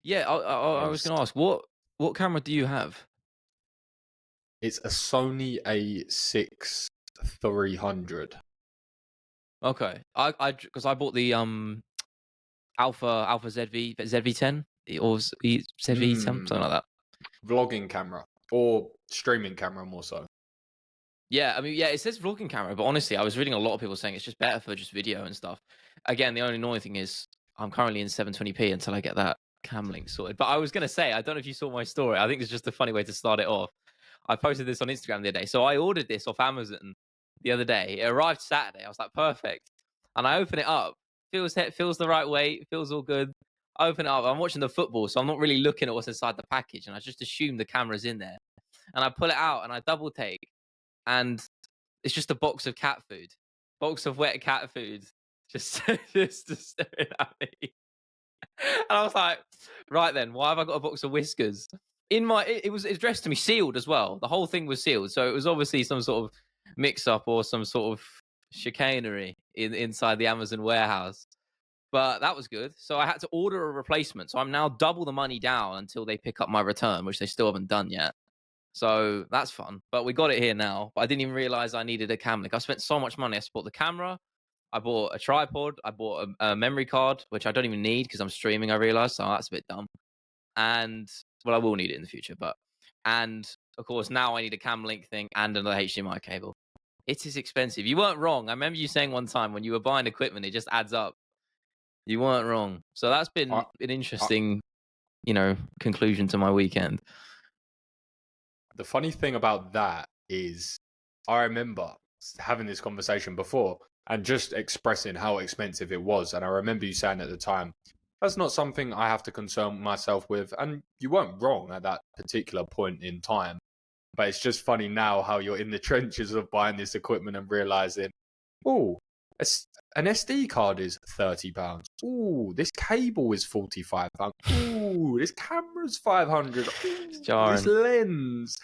Yeah, I was going to ask, what camera do you have? It's a Sony A6 300. Okay, because I bought the Alpha ZV10 or ZV10 something like that. Vlogging camera or streaming camera more so. Yeah, I mean, yeah, it says vlogging camera, but honestly, I was reading a lot of people saying it's just better for just video and stuff. Again, the only annoying thing is I'm currently in 720p until I get that cam link sorted. But I was gonna say, I don't know if you saw my story. I think it's just a funny way to start it off. I posted this on Instagram the other day. So I ordered this off Amazon the other day. It arrived Saturday. I was like, perfect. And I open it up. Feels the right weight. Feels all good. I open it up. I'm watching the football, so I'm not really looking at what's inside the package, and I just assume the camera's in there. And I pull it out and I double take, and it's just a box of cat food, box of wet cat food, just just staring at me. And I was like, right then, why have I got a box of whiskers? It was addressed to me, sealed as well. The whole thing was sealed, so it was obviously some sort of mix-up or some sort of chicanery inside the Amazon warehouse. But that was good. So I had to order a replacement. So I'm now double the money down until they pick up my return, which they still haven't done yet. So that's fun. But we got it here now. But I didn't even realize I needed a cam link. I spent so much money. I bought the camera. I bought a tripod. I bought a memory card, which I don't even need because I'm streaming, I realized. So that's a bit dumb. And, well, I will need it in the future. And, of course, now I need a cam link thing and another HDMI cable. It is expensive. You weren't wrong. I remember you saying one time when you were buying equipment, it just adds up. You weren't wrong. So that's been an interesting, conclusion to my weekend. The funny thing about that is I remember having this conversation before and just expressing how expensive it was. And I remember you saying at the time, that's not something I have to concern myself with. And you weren't wrong at that particular point in time. But it's just funny now how you're in the trenches of buying this equipment and realizing, oh, an SD card is £30. Ooh, this cable is £45. Ooh, this camera's 500. Ooh, this lens.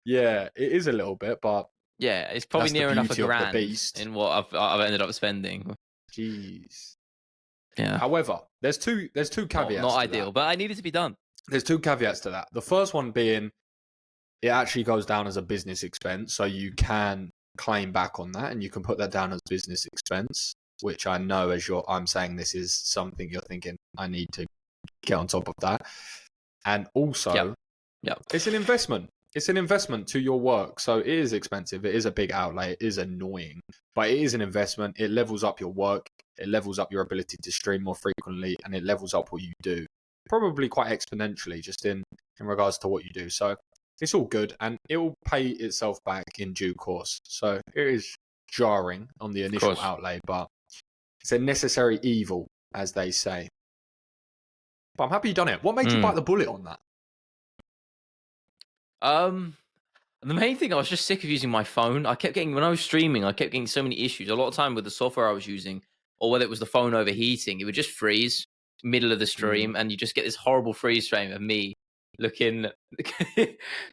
Yeah, it is a little bit, but yeah, it's probably near enough a grand in what I've ended up spending. Jeez. Yeah. However, there's two caveats. Not ideal, but I need it to be done. There's two caveats to that. The first one being, it actually goes down as a business expense, so you can claim back on that, and you can put that down as business expense. Which I know, I'm saying this is something you're thinking, I need to get on top of that. And also, it's an investment. It's an investment to your work. So it is expensive. It is a big outlay. It is annoying. But it is an investment. It levels up your work. It levels up your ability to stream more frequently. And it levels up what you do. Probably quite exponentially, just in regards to what you do. So it's all good. And it will pay itself back in due course. So it is jarring on the initial outlay. But it's a necessary evil, as they say. But I'm happy you done it. What made you bite the bullet on that? The main thing, I was just sick of using my phone. When I was streaming, I kept getting so many issues. A lot of time with the software I was using, or whether it was the phone overheating, it would just freeze middle of the stream, and you just get this horrible freeze frame of me looking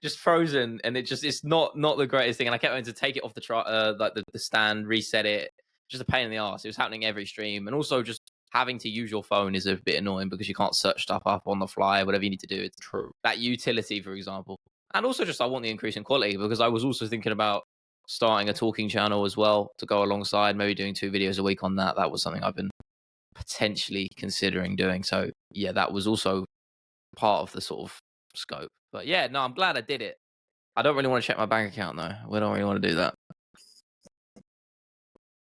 just frozen, and it's not the greatest thing. And I kept having to take it off the stand, reset it. Just a pain in the ass. It was happening every stream, and also just having to use your phone is a bit annoying because you can't search stuff up on the fly, whatever you need to do. It's true. That utility, for example. And also just I want the increase in quality because I was also thinking about starting a talking channel as well to go alongside, maybe doing 2 videos a week on that. That was something I've been potentially considering doing. So yeah, that was also part of the sort of scope. But yeah, no, I'm glad I did it. I don't really want to check my bank account though. We don't really want to do that.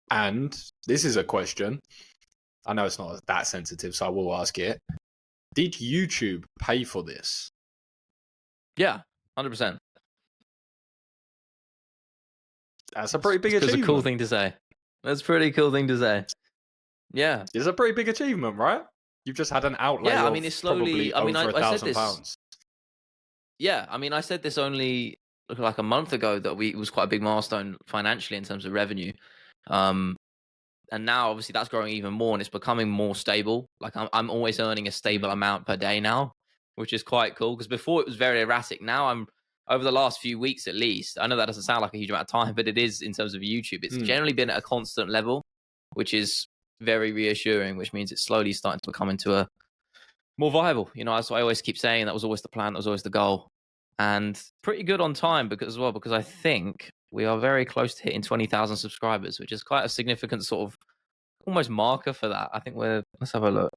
And this is a question. I know it's not that sensitive, so I will ask it. Did YouTube pay for this? Yeah, 100%. That's a pretty big achievement. That's a cool thing to say. That's a pretty cool thing to say. Yeah. It's a pretty big achievement, right? You've just had an outlay of it's slowly, over £1,000. Yeah, I mean, I said this only like a month ago that it was quite a big milestone financially in terms of revenue. And now obviously that's growing even more and it's becoming more stable. Like I'm always earning a stable amount per day now, which is quite cool because before it was very erratic. Now I'm over the last few weeks at least. I know that doesn't sound like a huge amount of time, but it is in terms of YouTube. It's generally been at a constant level, which is very reassuring, which means it's slowly starting to become into more viable. You know, as I always keep saying, that was always the plan, that was always the goal, and pretty good on time because I think we are very close to hitting 20,000 subscribers, which is quite a significant sort of almost marker for that. I think we're. Let's have a look.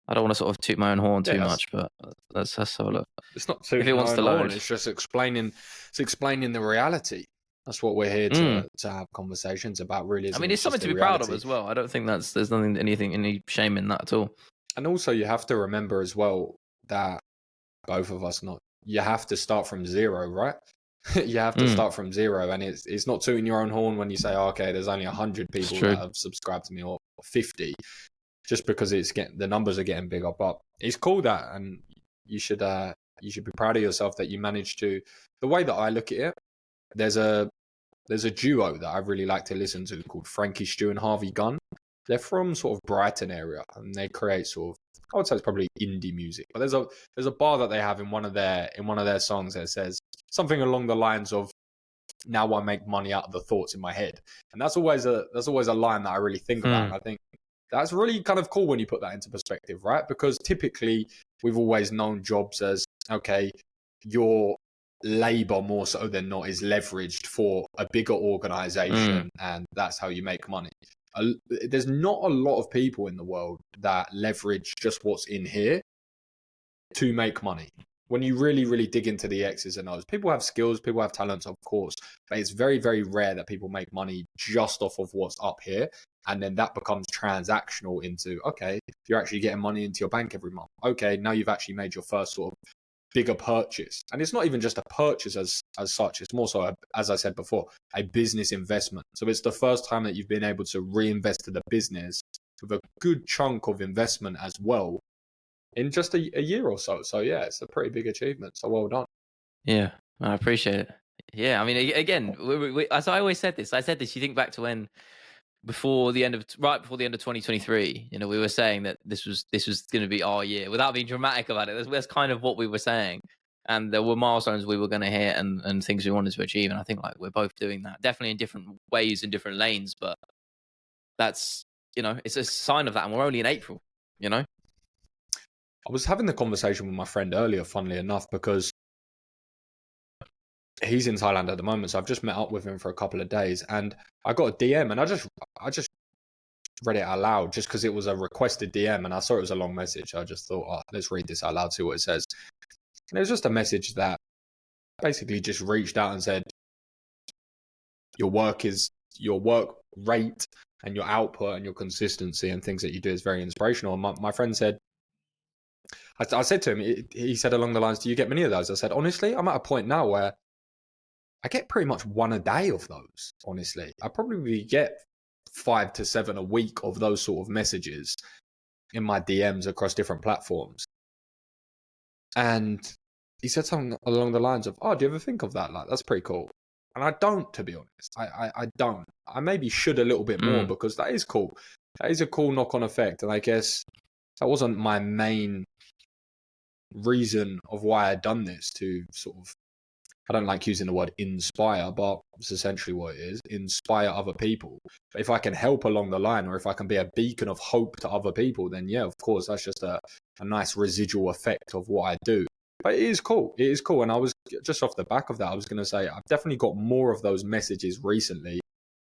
I don't want to sort of toot my own horn Yeah, too much, but let's have a look. it's not If it tooting wants our to own horn. load. It's just explaining. It's explaining the reality. That's what we're here Mm. to have conversations about. Really, I isn't mean, it? it's something Just to the be proud of reality. as well. I don't think there's any shame in that at all. And also, you have to remember as well that both of us not. You have to start from zero, right? You have to Mm. start from zero, and it's not tooting your own horn when you say, oh, "Okay, there's only 100 It's people true. that have subscribed to me, or 50," just because the numbers are getting bigger. But it's cool that, and you should be proud of yourself that you managed to. The way that I look at it, there's a duo that I really like to listen to called Frankie Stew and Harvey Gunn. They're from sort of Brighton area, and they create sort of, I would say it's probably indie music. But there's a bar that they have in one of their songs that says something along the lines of, "Now I make money out of the thoughts in my head," and that's always a line that I really think about, and Mm. I think that's really kind of cool when you put that into perspective, right? Because typically we've always known jobs as, okay, your labor more so than not is leveraged for a bigger Mm. organization, and that's how you make money. There's not a lot of people in the world that leverage just what's in here to make money. When you really, really dig into the X's and O's, people have skills, people have talents, of course, but it's very, very rare that people make money just off of what's up here. And then that becomes transactional into, okay, you're actually getting money into your bank every month. Okay, now you've actually made your first sort of bigger purchase. And it's not even just a purchase as such. It's more so, as I said before, a business investment. So it's the first time that you've been able to reinvest in the business with a good chunk of investment as well in just a year or so. So yeah, it's a pretty big achievement. So well done. Yeah, I appreciate it. Yeah, I mean, again, as I always said this. I said this. You think back to when right before the end of 2023, you know, we were saying that this was going to be our year without being dramatic about it. That's kind of what we were saying, and there were milestones we were going to hit and things we wanted to achieve. And I think like we're both doing that, definitely in different ways in different lanes, but that's, you know, it's a sign of that, and we're only in April. You know. I was having the conversation with my friend earlier, funnily enough, because he's in Thailand at the moment. So I've just met up with him for a couple of days, and I got a DM, and I just read it out loud just because it was a requested DM, and I saw it was a long message. I just thought, oh, let's read this out loud, see what it says. And it was just a message that basically just reached out and said, your work rate and your output and your consistency and things that you do is very inspirational. And my friend said, I said to him, he said along the lines, do you get many of those? I said, honestly, I'm at a point now where I get pretty much one a day of those, honestly. I probably get 5 to 7 a week of those sort of messages in my DMs across different platforms. And he said something along the lines of, oh, do you ever think of that? Like, that's pretty cool. And I don't, to be honest. I don't. I maybe should a little bit more because that is cool. That is a cool knock-on effect. And I guess that wasn't my main reason of why I'd done this, to sort of, I don't like using the word inspire, but it's essentially what it is, inspire other people. But if I can help along the line, or if I can be a beacon of hope to other people, then yeah, of course, that's just a nice residual effect of what I do. But it is cool. It is cool. And I was just off the back of that, I was going to say, I've definitely got more of those messages recently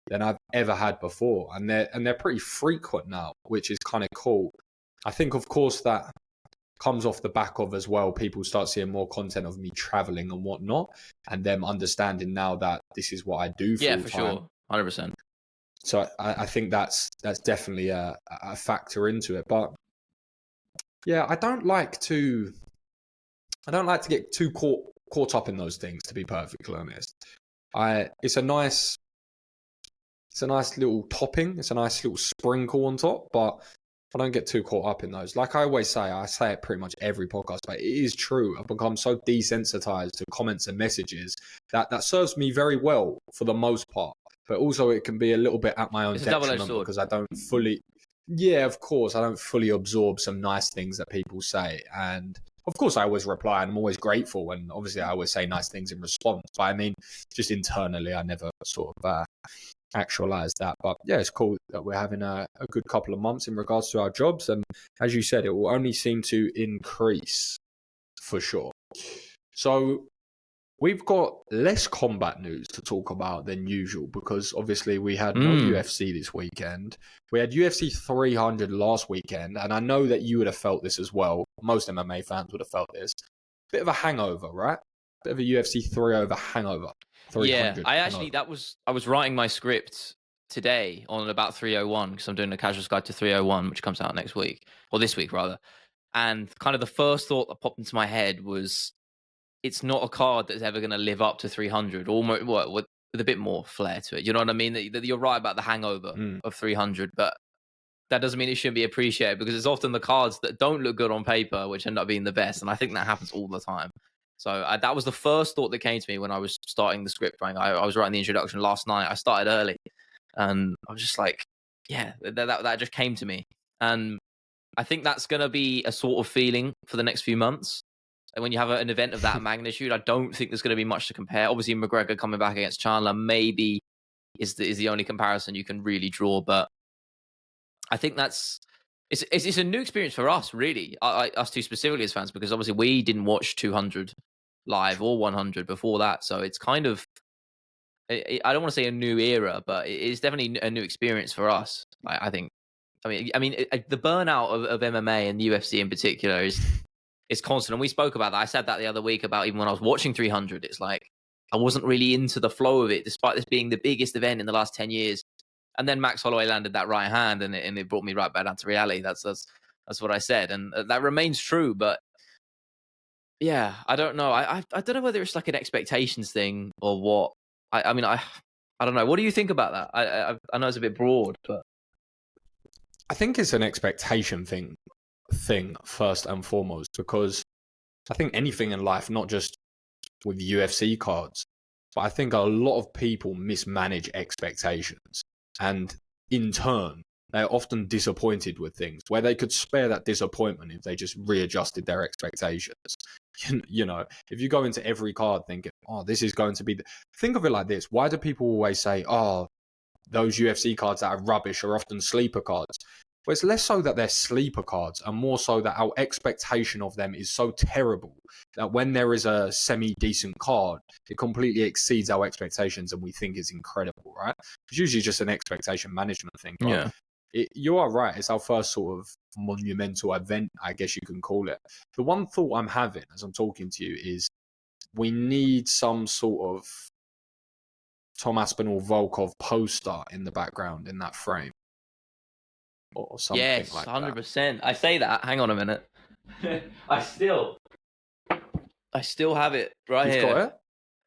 than I've ever had before. And they're pretty frequent now, which is kind of cool. I think, of course, that comes off the back of as well, people start seeing more content of me traveling and whatnot, and them understanding now that this is what I do full time. Yeah, for sure. 100%. So I think that's definitely a factor into it. But yeah, I don't like to get too caught up in those things, to be perfectly honest. It's a nice little topping, it's a nice little sprinkle on top, but I don't get too caught up in those. Like I always say, I say it pretty much every podcast, but it is true. I've become so desensitized to comments and messages that serves me very well for the most part. But also it can be a little bit at my own detriment because I don't fully, yeah, of course, I don't fully absorb some nice things that people say. And of course I always reply and I'm always grateful. And obviously I always say nice things in response. But I mean, just internally, I never sort of actualize that. But yeah, it's cool that we're having a good couple of months in regards to our jobs. And as you said, it will only seem to increase for sure. So we've got less combat news to talk about than usual because obviously we had no UFC this weekend. We had UFC 300 last weekend, and I know that you would have felt this as well. Most MMA fans would have felt this. Bit of a hangover, right? Bit of a UFC 300 hangover. 300 I hangover. I was writing my script today on about 301 because I'm doing a casual guide to 301, which comes out next week, or this week rather. And kind of the first thought that popped into my head was, it's not a card that's ever going to live up to 300, almost with a bit more flair to it. You know what I mean? That you're right about the hangover of 300, but that doesn't mean it shouldn't be appreciated because it's often the cards that don't look good on paper which end up being the best, and I think that happens all the time. So that was the first thought that came to me when I was starting the script writing. I was writing the introduction last night. I started early, and I was just like, yeah, that just came to me, and I think that's going to be a sort of feeling for the next few months. And when you have an event of that magnitude, I don't think there's going to be much to compare. Obviously, McGregor coming back against Chandler maybe is the only comparison you can really draw. But I think it's a new experience for us, really, us two specifically as fans, because obviously we didn't watch 200 live or 100 before that. So it's kind of, I don't want to say a new era, but it's definitely a new experience for us. I think. The burnout of MMA and the UFC in particular is constant. And we spoke about that. I said that the other week about even when I was watching 300, it's like I wasn't really into the flow of it, despite this being the biggest event in the last 10 years. And then Max Holloway landed that right hand, and it brought me right back down to reality. That's what I said, and that remains true. But yeah, I don't know. I don't know whether it's like an expectations thing or what. I don't know. What do you think about that? I know it's a bit broad, but I think it's an expectation thing first and foremost, because I think anything in life, not just with UFC cards, but I think a lot of people mismanage expectations, and in turn they're often disappointed with things where they could spare that disappointment if they just readjusted their expectations. You know, if you go into every card thinking, oh, this is going to be think of it like this: why do people always say, oh, those UFC cards that are rubbish are often sleeper cards? Well, it's less so that they're sleeper cards and more so that our expectation of them is so terrible that when there is a semi-decent card, it completely exceeds our expectations and we think it's incredible, right? It's usually just an expectation management thing. Yeah. You are right. It's our first sort of monumental event, I guess you can call it. The one thought I'm having as I'm talking to you is we need some sort of Tom Aspinall Volkov poster in the background in that frame. Or something yes, like 100%. I say that. Hang on a minute. I still have it right You've here. Got it?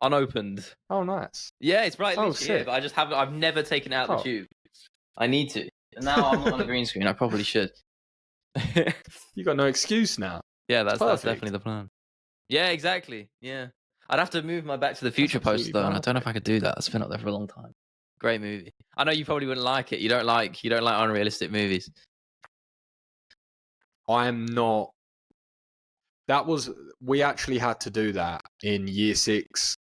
Unopened. Oh, nice. Yeah, it's right Oh, here, but I just haven't. I've never taken it out the tube. I need to. And now I'm not on a green screen. I probably should. You got no excuse now. Yeah, that's definitely the plan. Yeah, exactly. Yeah, I'd have to move my Back to the Future poster though, and I don't know if I could do that. It's been up there for a long time. Great movie. I know you probably wouldn't like it. You don't like unrealistic movies. I'm not. We actually had to do that in year 6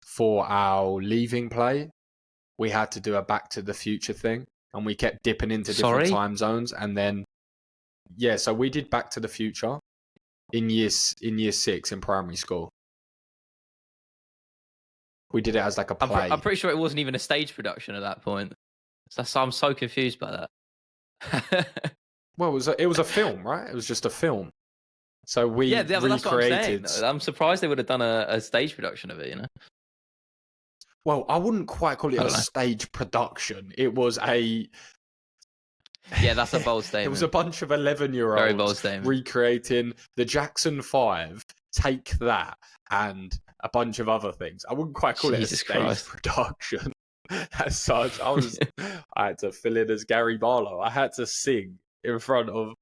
for our leaving play. We had to do a Back to the Future thing, and we kept dipping into different time zones. And then, yeah, so we did Back to the Future in year 6 in primary school. We did it as like a play. I'm pretty sure it wasn't even a stage production at that point. So I'm so confused by that. Well, it was a film, right? It was just a film. So we recreated. That's what I'm saying. I'm surprised they would have done a stage production of it. You know. Well, I wouldn't quite call it a stage production. It was a. Yeah, that's a bold statement. It was a bunch of 11-year-olds Very bold statement. Recreating the Jackson 5, Take That, and a bunch of other things. I wouldn't quite call it a stage production as such. I had to fill in as Gary Barlow. I had to sing in front of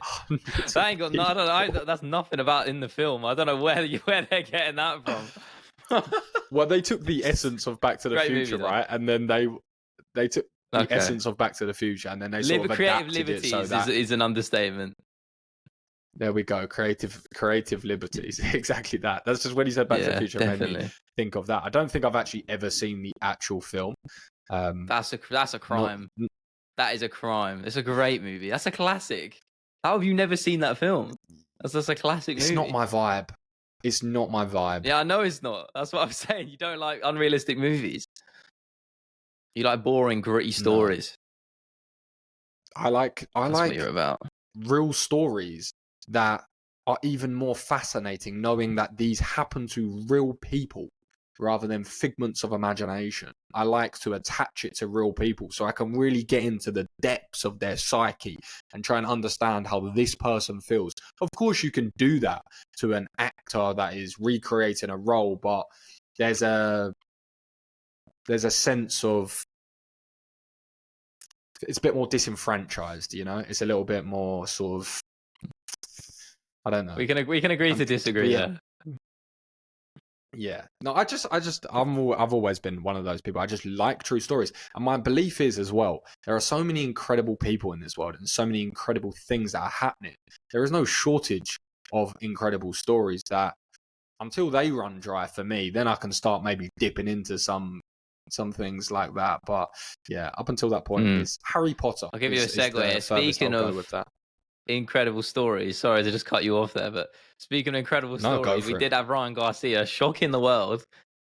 hundreds. That ain't got no. That's nothing about in the film. I don't know where they're getting that from. Well, they took the essence of Back to the Future, movie, right? And then they took the essence of Back to the Future, and then they sort of adapted it. So that is an understatement. There we go. Creative liberties. Exactly that. That's just when he said Back to the Future, definitely made me think of that. I don't think I've actually ever seen the actual film. That's a Not crime. That is a crime. It's a great movie. That's a classic. How have you never seen that film? That's just a classic it's movie. not my vibe. It's not my vibe. Yeah, I know it's not. That's what I'm saying. You don't like unrealistic movies. You like boring, gritty No. stories. I like That's what you're about. real stories that are even more fascinating, knowing that these happen to real people rather than figments of imagination. I like to attach it to real people so I can really get into the depths of their psyche and try and understand how this person feels. Of course, you can do that to an actor that is recreating a role, but there's a sense of it's a bit more disenfranchised, you know? It's a little bit more sort of, I don't know. We can agree to disagree. Yeah. Yeah. No, I've always been one of those people. I just like true stories. And my belief is as well, there are so many incredible people in this world and so many incredible things that are happening. There is no shortage of incredible stories that until they run dry for me, then I can start maybe dipping into some things like that. But yeah, up until that point, it's Harry Potter. I'll give you a segue. Speaking of with that. incredible stories, sorry to just cut you off there, but speaking of incredible stories, we did have Ryan Garcia shocking the world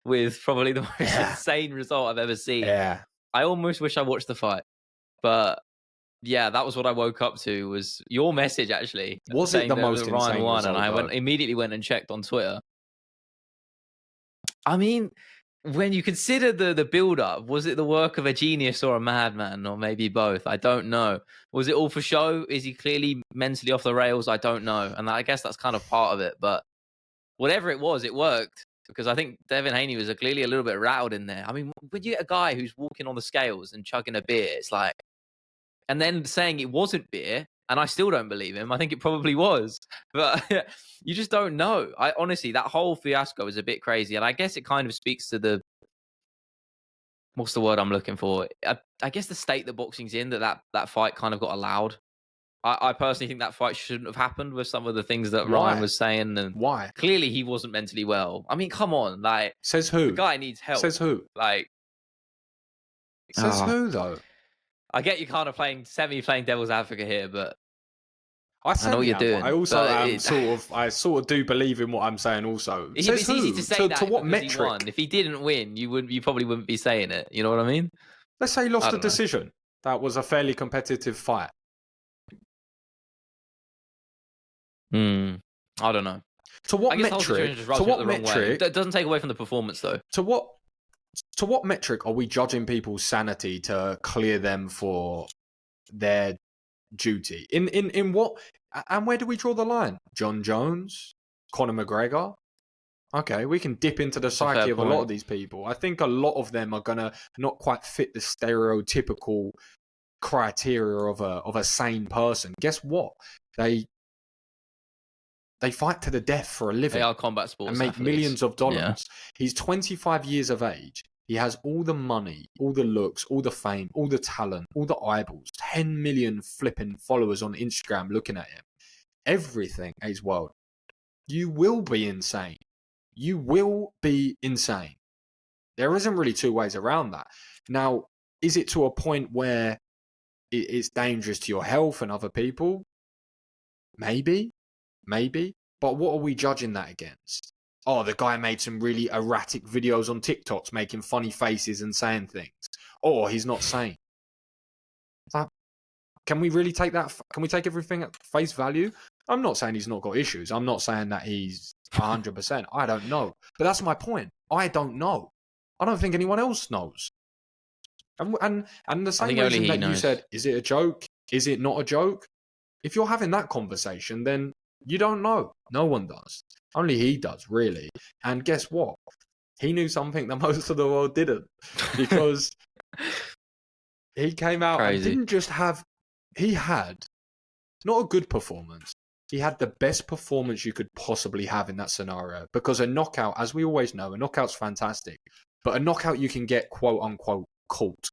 with probably the most insane result I've ever seen. Yeah. I almost wish I watched the fight, but yeah, that was what I woke up to. Was your message actually? Was it the most Ryan insane won, result, and I immediately went and checked on Twitter. I mean, when you consider the build up, was it the work of a genius or a madman, or maybe both? I don't know. Was it all for show? Is he clearly mentally off the rails? I don't know, and I guess that's kind of part of it. But whatever it was, it worked because I think Devin Haney was clearly a little bit rattled in there. I mean, when you get a guy who's walking on the scales and chugging a beer, it's like, and then saying it wasn't beer, and I still don't believe him. I think it probably was, but you just don't know. I honestly, that whole fiasco is a bit crazy, and I guess it kind of speaks to what's the word I'm looking for? I guess the state that boxing's in, that fight kind of got allowed. I personally think that fight shouldn't have happened with some of the things that Ryan was saying, and why? Clearly, he wasn't mentally well. I mean, come on, like says who? The guy needs help. Says who? Like says who though? I get you kind of playing devil's advocate here, but I know what you're doing. I also am I sort of do believe in what I'm saying. Also, it's easy to say that to what metric? He won. If he didn't win, you probably wouldn't be saying it. You know what I mean? Let's say he lost a decision. That was a fairly competitive fight. I don't know. To what metric? To what metric? That doesn't take away from the performance, though. To what metric are we judging people's sanity to clear them for their duty? In what? And where do we draw the line? John Jones, Conor McGregor. Okay, we can dip into the psyche of a lot of these people. I think a lot of them are gonna not quite fit the stereotypical criteria of a sane person. Guess what? They fight to the death for a living. They are combat sports and make athletes. Millions of dollars. Yeah. He's 25 years of age. He has all the money, all the looks, all the fame, all the talent, all the eyeballs, 10 million flipping followers on Instagram looking at him. Everything in his world. You will be insane. You will be insane. There isn't really two ways around that. Now, is it to a point where it's dangerous to your health and other people? Maybe. But what are we judging that against? Oh, the guy made some really erratic videos on TikToks making funny faces and saying things. Or he's not sane. Can we really take that? Can we take everything at face value? I'm not saying he's not got issues. I'm not saying that he's 100%. I don't know. But that's my point. I don't know. I don't think anyone else knows. And the same reason that you said, is it a joke? Is it not a joke? If you're having that conversation, then you don't know. No one does. Only he does, really. And guess what? He knew something that most of the world didn't. Because he came out and didn't just have... He had not a good performance. He had the best performance you could possibly have in that scenario. Because a knockout, as we always know, a knockout's fantastic. But a knockout you can get quote-unquote caught.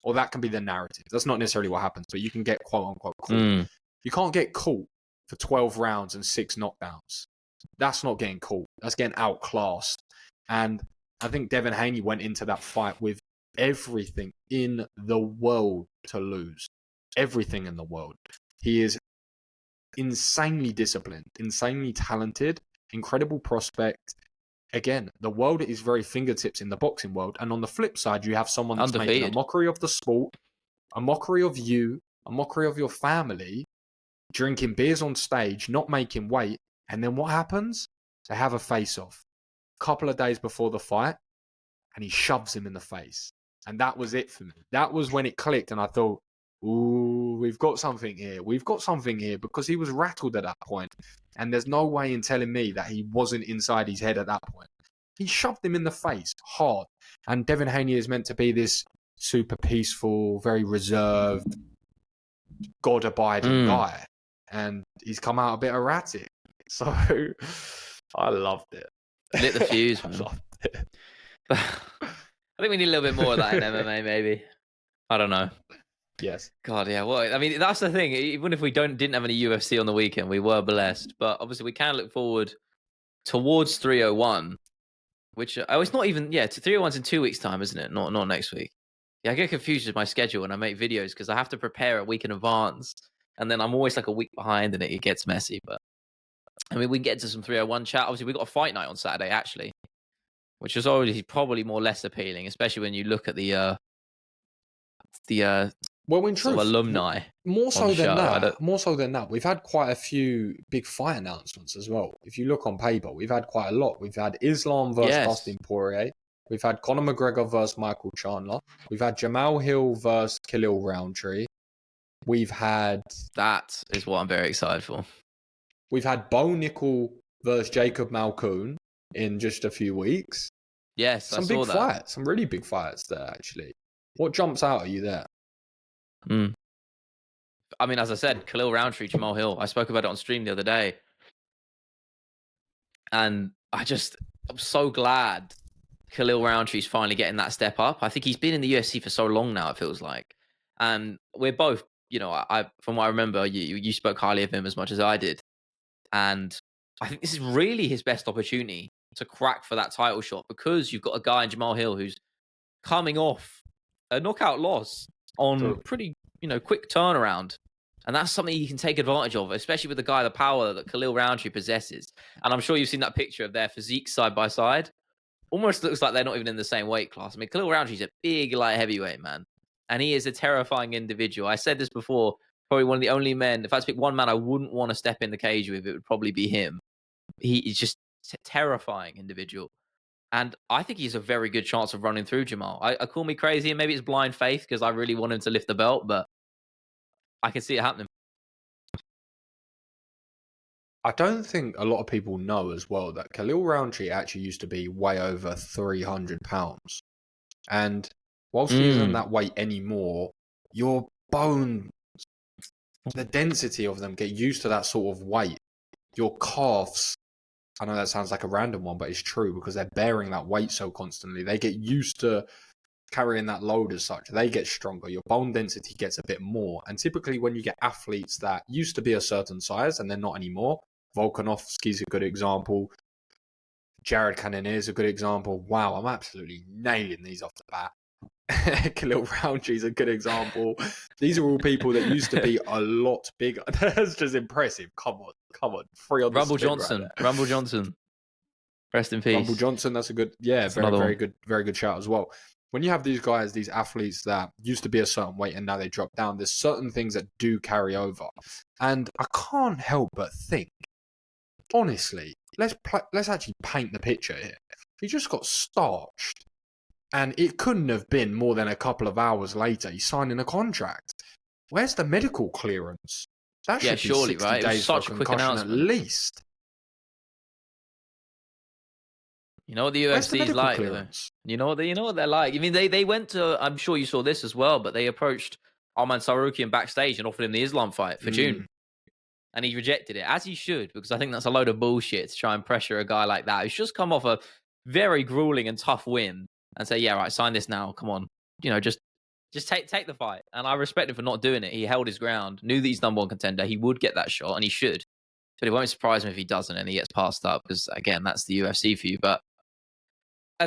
Or that can be the narrative. That's not necessarily what happens, but you can get quote-unquote caught. You can't get caught for 12 rounds and 6 knockdowns. That's not getting caught. That's getting outclassed. And I think Devin Haney went into that fight with everything in the world to lose. Everything in the world. He is insanely disciplined, insanely talented, incredible prospect. Again, the world is very fingertips in the boxing world. And on the flip side, you have someone that's making a mockery of the sport, a mockery of you, a mockery of your family, drinking beers on stage, not making weight. And then what happens? They have a face-off a couple of days before the fight, and he shoves him in the face. And that was it for me. That was when it clicked, and I thought, ooh, we've got something here. We've got something here, because he was rattled at that point. And there's no way in telling me that he wasn't inside his head at that point. He shoved him in the face hard. And Devin Haney is meant to be this super peaceful, very reserved, God-abiding guy. And he's come out a bit erratic. So I loved it. Lit the fuse, man. I loved it. I think we need a little bit more of that in MMA, maybe. I don't know. Yes. God, yeah. Well, I mean, that's the thing. Even if we didn't have any UFC on the weekend, we were blessed. But obviously, we can look forward towards 301, which it's not even. Yeah, 301's in 2 weeks' time, isn't it? Not next week. Yeah, I get confused with my schedule when I make videos because I have to prepare a week in advance, and then I'm always like a week behind, and it gets messy. But I mean, we can get to some 301 chat. Obviously, we got a fight night on Saturday, actually, which is already probably more less appealing, especially when you look at the well, in sort truth, of alumni. More so than that, we've had quite a few big fight announcements as well. If you look on paper, we've had quite a lot. We've had Islam versus Dustin Poirier. We've had Conor McGregor versus Michael Chandler. We've had Jamahal Hill versus Khalil Roundtree. We've had... That is what I'm very excited for. We've had Bo Nickel versus Jacob Malkoun in just a few weeks. Yes, some big fights. Some really big fights there, actually. What jumps out at you there? I mean, as I said, Khalil Roundtree, Jamahal Hill. I spoke about it on stream the other day. And I'm so glad Khalil Roundtree's finally getting that step up. I think he's been in the UFC for so long now, it feels like. And we're both, from what I remember, you spoke highly of him as much as I did. And I think this is really his best opportunity to crack for that title shot, because you've got a guy in Jamahal Hill who's coming off a knockout loss on pretty, quick turnaround. And that's something you can take advantage of, especially with the power that Khalil Roundtree possesses. And I'm sure you've seen that picture of their physiques side by side. Almost looks like they're not even in the same weight class. I mean, Khalil Roundtree's a big light heavyweight, man. And he is a terrifying individual. I said this before, probably one of the only men, if I had to pick one man I wouldn't want to step in the cage with, it would probably be him. He's just a terrifying individual. And I think he's a very good chance of running through Jamahal. I call me crazy, and maybe it's blind faith because I really want him to lift the belt, but I can see it happening. I don't think a lot of people know as well that Khalil Roundtree actually used to be way over 300 pounds. And whilst he isn't that weight anymore, your bones, the density of them, get used to that sort of weight. Your calves, I know that sounds like a random one, but it's true because they're bearing that weight so constantly. They get used to carrying that load as such. They get stronger. Your bone density gets a bit more. And typically when you get athletes that used to be a certain size and they're not anymore, Volkanovski's a good example. Jared Cannonier is a good example. Wow, I'm absolutely nailing these off the bat. Khalil Roundtree's a good example. These are all people that used to be a lot bigger. That's just impressive. Come on. Rumble Johnson. Right, Rumble Johnson. Rest in peace. Rumble Johnson, that's a good, very good shout as well. When you have these guys, these athletes that used to be a certain weight and now they drop down, there's certain things that do carry over. And I can't help but think, honestly, let's actually paint the picture here. He just got starched. And it couldn't have been more than a couple of hours later. He's signing a contract. Where's the medical clearance? That should be surely, 60 right? days Such for a a quick concussion at announcement. least. You know what the UFC is like, though? You know what they're like. I mean, they went to, I'm sure you saw this as well, but they approached Arman Sarukian backstage and offered him the Islam fight for June. And he rejected it, as he should, because I think that's a load of bullshit to try and pressure a guy like that who's just come off a very grueling and tough win and say, yeah, right, sign this now. Come on. Just take the fight. And I respect him for not doing it. He held his ground, knew that he's number one contender. He would get that shot, and he should. But it won't surprise me if he doesn't and he gets passed up, because, again, that's the UFC for you. But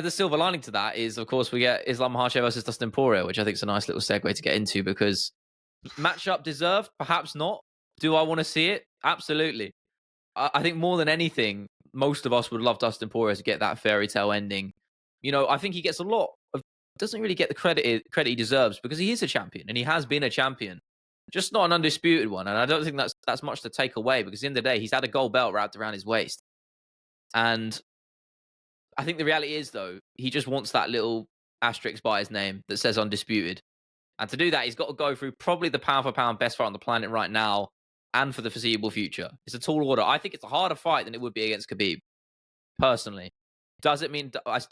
the silver lining to that is, of course, we get Islam Makhachev versus Dustin Poirier, which I think is a nice little segue to get into because matchup deserved, perhaps not. Do I want to see it? Absolutely. I think more than anything, most of us would love Dustin Poirier to get that fairy tale ending. I think he gets a lot of doesn't really get the credit he deserves because he is a champion and he has been a champion, just not an undisputed one. And I don't think that's much to take away because at the end of the day, he's had a gold belt wrapped around his waist. And I think the reality is, though, he just wants that little asterisk by his name that says undisputed. And to do that, he's got to go through probably the pound for pound best fight on the planet right now and for the foreseeable future. It's a tall order. I think it's a harder fight than it would be against Khabib, personally. Does it mean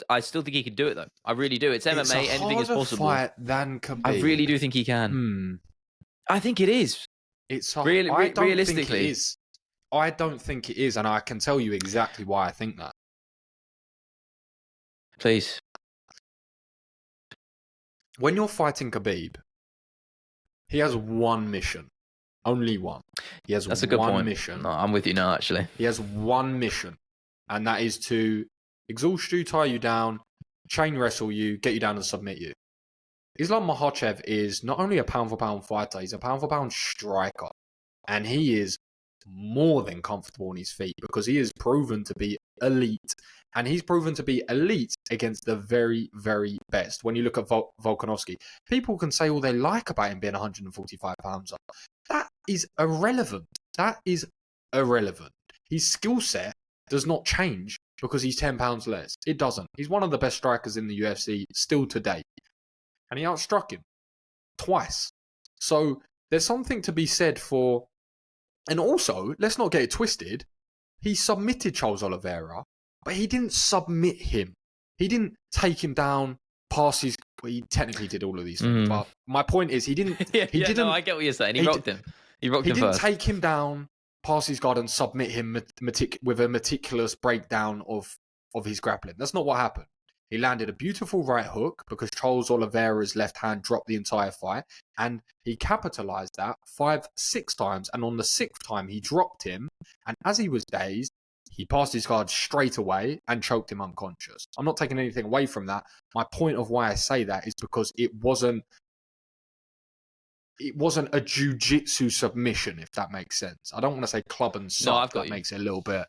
I still think he can do it, though? I really do. It's MMA. Anything is possible. Fight than Khabib. I really do think he can. I think it is. It's really, realistically. Think it is. I don't think it is, and I can tell you exactly why I think that. Please. When you're fighting Khabib, he has one mission. Only one. He has That's a good one point. mission. No, I'm with you now, actually. He has one mission, and that is to exhaust you, tie you down, chain wrestle you, get you down and submit you. Islam Makhachev is not only a pound-for-pound fighter, he's a pound-for-pound striker. And he is more than comfortable on his feet because he is proven to be elite. And he's proven to be elite against the very, very best. When you look at Volkanovski, people can say all they like about him being 145 pounds up. That is irrelevant. That is irrelevant. His skill set does not change because he's 10 pounds less. It doesn't. He's one of the best strikers in the UFC still to date. And he outstruck him twice. So there's something to be said for... And also, let's not get it twisted. He submitted Charles Oliveira, but he didn't submit him. He didn't take him down, pass his... Well, he technically did all of these things. But my point is, he didn't... No, I get what you're saying. He rocked him. He didn't take him down, pass his guard, and submit him with a meticulous breakdown of his grappling. That's not what happened. He landed a beautiful right hook because Charles Oliveira's left hand dropped the entire fight. And he capitalized that 5-6 times. And on the 6th time, he dropped him. And as he was dazed, he passed his guard straight away and choked him unconscious. I'm not taking anything away from that. My point of why I say that is because it wasn't a jiu-jitsu submission, if that makes sense. I don't want to say club and suck. That makes it a little bit...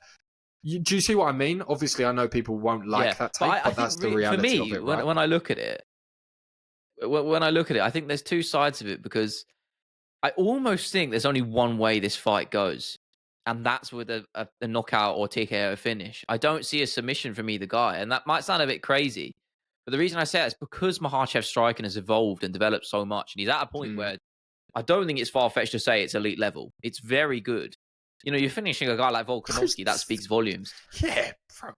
Do you see what I mean? Obviously, I know people won't like that take, but that's the reality of it, right? When I look at it, I think there's two sides of it because I almost think there's only one way this fight goes, and that's with a knockout or TKO finish. I don't see a submission from either guy, and that might sound a bit crazy, but the reason I say that is because Makhachev's striking has evolved and developed so much, and he's at a point where I don't think it's far-fetched to say it's elite level. It's very good. You're finishing a guy like Volkanovski, that speaks volumes. Yeah, bro.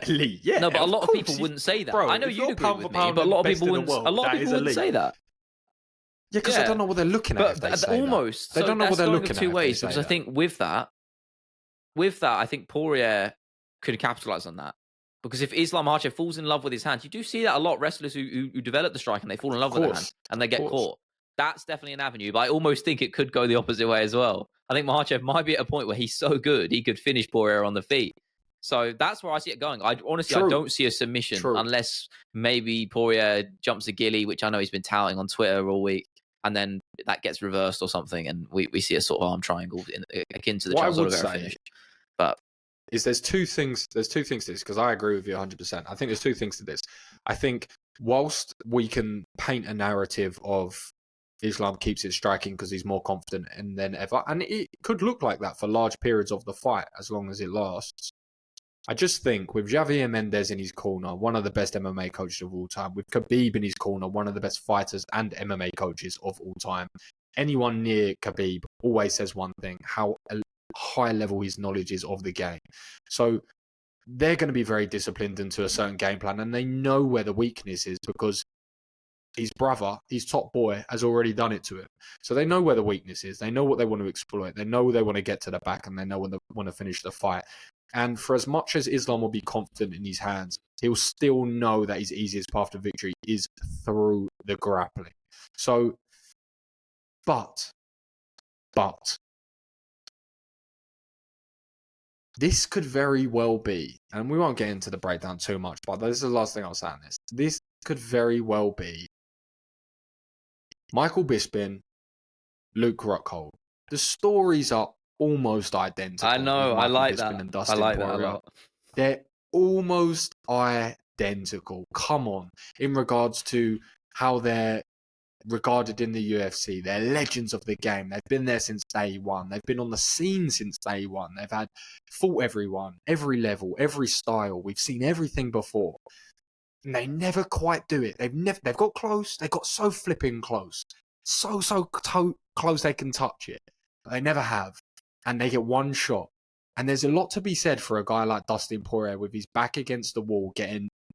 Elite, yeah. No, but a lot of people wouldn't say that. Bro, I know you'd agree with me, but a lot of people wouldn't say that. Yeah, because I don't know what they're looking at if they say almost. that. They don't know what they're looking at. Two ways, because I think with that, I think Poirier could capitalize on that. Because if Islam Makhachev falls in love with his hand, you do see that a lot of wrestlers who develop the strike and they fall in love with their hand and they get caught. That's definitely an avenue, but I almost think it could go the opposite way as well. I think Makhachev might be at a point where he's so good, he could finish Poirier on the feet. So that's where I see it going. I don't see a submission unless maybe Poirier jumps a gilly, which I know he's been touting on Twitter all week, and then that gets reversed or something, and we see a sort of arm triangle akin to the Charles Oliveira finish. But there's two things to this, because I agree with you 100%. I think there's two things to this. I think whilst we can paint a narrative of Islam keeps it striking because he's more confident than ever, and it could look like that for large periods of the fight as long as it lasts. I just think with Javier Mendez in his corner, one of the best MMA coaches of all time, with Khabib in his corner, one of the best fighters and MMA coaches of all time, anyone near Khabib always says one thing, how high level his knowledge is of the game. So they're going to be very disciplined into a certain game plan, and they know where the weakness is because his brother, his top boy, has already done it to him. So they know where the weakness is. They know what they want to exploit. They know they want to get to the back, and they know when they want to finish the fight. And for as much as Islam will be confident in his hands, he'll still know that his easiest path to victory is through the grappling. So, but, this could very well be, and we won't get into the breakdown too much, but this is the last thing I'll say on this. This could very well be Michael Bisping, Luke Rockhold. The stories are almost identical. I know. I like that. And I Dustin like that a Poirier. lot. They're almost identical. Come on. In regards to how they're regarded in the UFC. They're legends of the game. They've been there since day one. They've been on the scene since day one. They've fought everyone, every level, every style. We've seen everything before. And they never quite do it. They've got close. They got so flipping close. So close they can touch it. But they never have. And they get one shot. And there's a lot to be said for a guy like Dustin Poirier with his back against the wall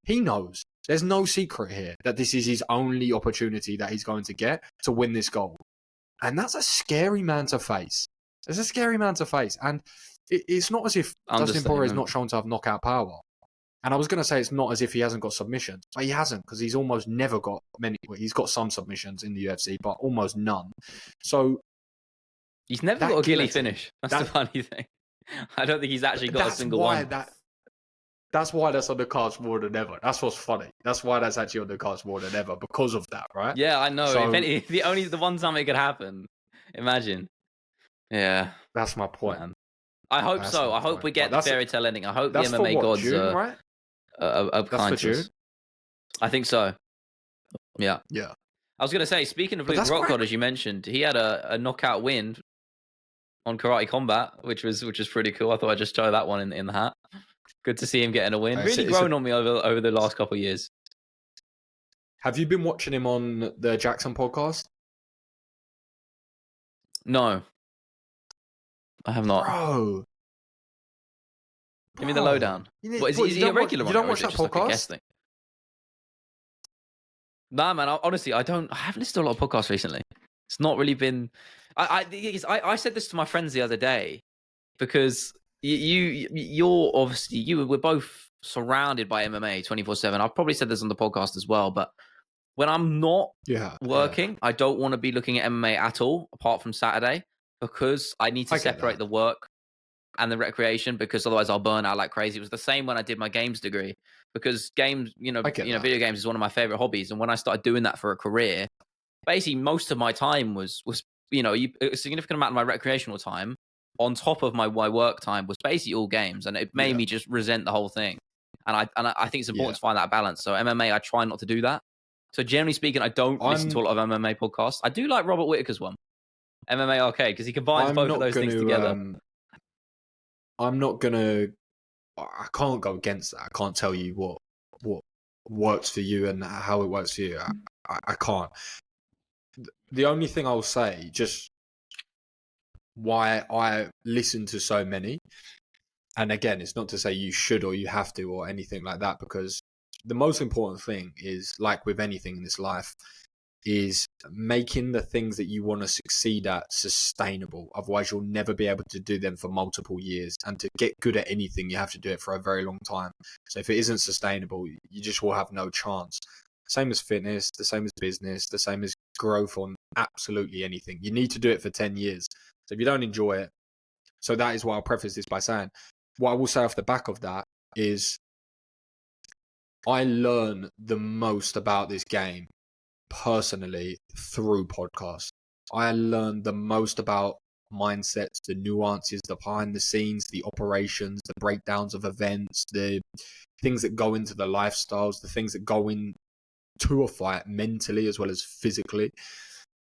he knows. There's no secret here that this is his only opportunity that he's going to get to win this gold. And that's a scary man to face. It's a scary man to face. And it's not as if Dustin Poirier is not shown to have knockout power. And I was going to say it's not as if he hasn't got submissions. But he hasn't, because he's almost never got many. Well, he's got some submissions in the UFC, but almost none. So he's never got a gilly finish. That's the funny thing. I don't think he's actually got a single one. That's why that's on the cards more than ever. That's what's funny. That's why that's actually on the cards more than ever, because of that, right? Yeah, I know. So, the one time it could happen. Imagine. Yeah. That's my point. Man. I hope so. I hope we get the fairy tale ending. I hope the MMA gods June, right? That's kind to us. I think so. Yeah. Yeah. I was going to say, speaking of Luke Rockhold, as you mentioned, he had a knockout win on Karate Combat, which was pretty cool. I thought I'd just throw that one in the hat. Good to see him getting a win. Really grown on me over the last couple of years. Have you been watching him on the Jackson podcast? No. I have not. Bro. Give me the lowdown. Is he a regular one? You don't watch that podcast? Like nah, man. Honestly, I haven't listened to a lot of podcasts recently. It's not really been... I said this to my friends the other day, because you're obviously... We're both surrounded by MMA 24/7. I've probably said this on the podcast as well, but when I'm not working, I don't want to be looking at MMA at all, apart from Saturday, because I need to separate the work and the recreation, because otherwise I'll burn out like crazy. It was the same when I did my games degree, because video games is one of my favorite hobbies. And when I started doing that for a career, basically most of my time was a significant amount of my recreational time on top of my work time was basically all games, and it made me just resent the whole thing. And I think it's important to find that balance. So MMA, I try not to do that. So generally speaking, I don't listen to a lot of MMA podcasts. I do like Robert Whittaker's one, MMA Arcade, because he combines both of those things together. I can't go against that. I can't tell you what works for you and how it works for you. I can't. The only thing I'll say, just why I listen to so many, and again, it's not to say you should or you have to or anything like that, because the most important thing is, like with anything in this life, is making the things that you want to succeed at sustainable. Otherwise, you'll never be able to do them for multiple years. And to get good at anything, you have to do it for a very long time. So if it isn't sustainable, you just will have no chance. Same as fitness, the same as business, the same as growth on absolutely anything. You need to do it for 10 years. So if you don't enjoy it, so that is why I'll preface this by saying, what I will say off the back of that is I learn the most about this game personally through podcasts. I learned the most about mindsets, the nuances, the behind the scenes, the operations, the breakdowns of events, the things that go into the lifestyles, the things that go into a fight mentally as well as physically.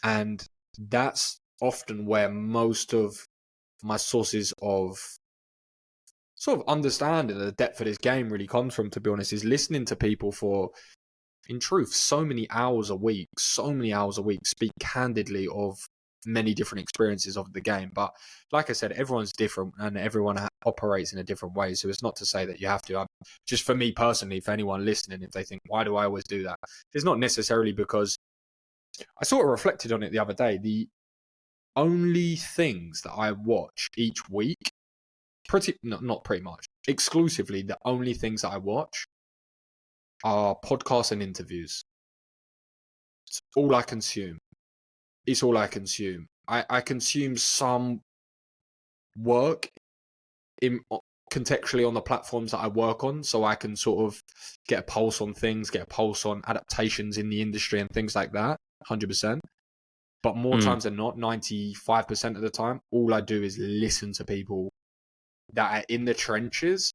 And that's often where most of my sources of sort of understanding the depth of this game really comes from, to be honest, is listening to people for, in truth, so many hours a week speak candidly of many different experiences of the game. But like I said, everyone's different and everyone operates in a different way. So it's not to say that you have to. Just for me personally, for anyone listening, if they think, why do I always do that? It's not necessarily because I sort of reflected on it the other day. The only things that I watch each week, not pretty much, exclusively the only things that I watch are podcasts and interviews. It's all I consume. It's all I consume. I consume some work contextually on the platforms that I work on, so I can sort of get a pulse on things, get a pulse on adaptations in the industry and things like that, 100%. But more times than not, 95% of the time, all I do is listen to people that are in the trenches